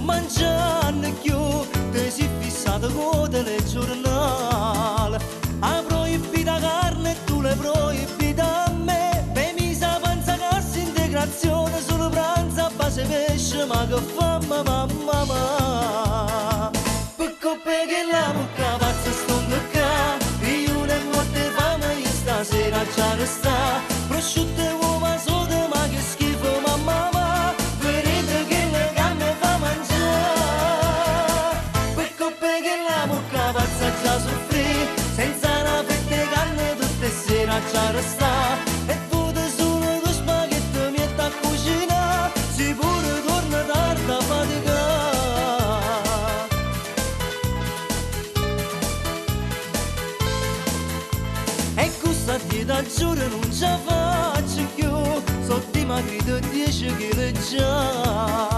mangiando più, ti si fissato con le giornali. A proibita carne e tu le proibita a me. Per mi sa panza cassa integrazione, solo pranzo a base pesce, ma che fame mamma. Perché che la mucca pazza stonda qua, io ne morte fame, io stasera già resta. Prosciutto e uova sode, ma che schifo mamma, vedete che le canne fa mangiare. Perché che la mucca pazza già soffrì, senza una fetta di canne tutte sera già resta. E fute solo due spaghetti mietta a cucina, si pure torna tardi a faticare. E questa dieta giuro non ce la faccio più, sono dimagrito 10 kg già.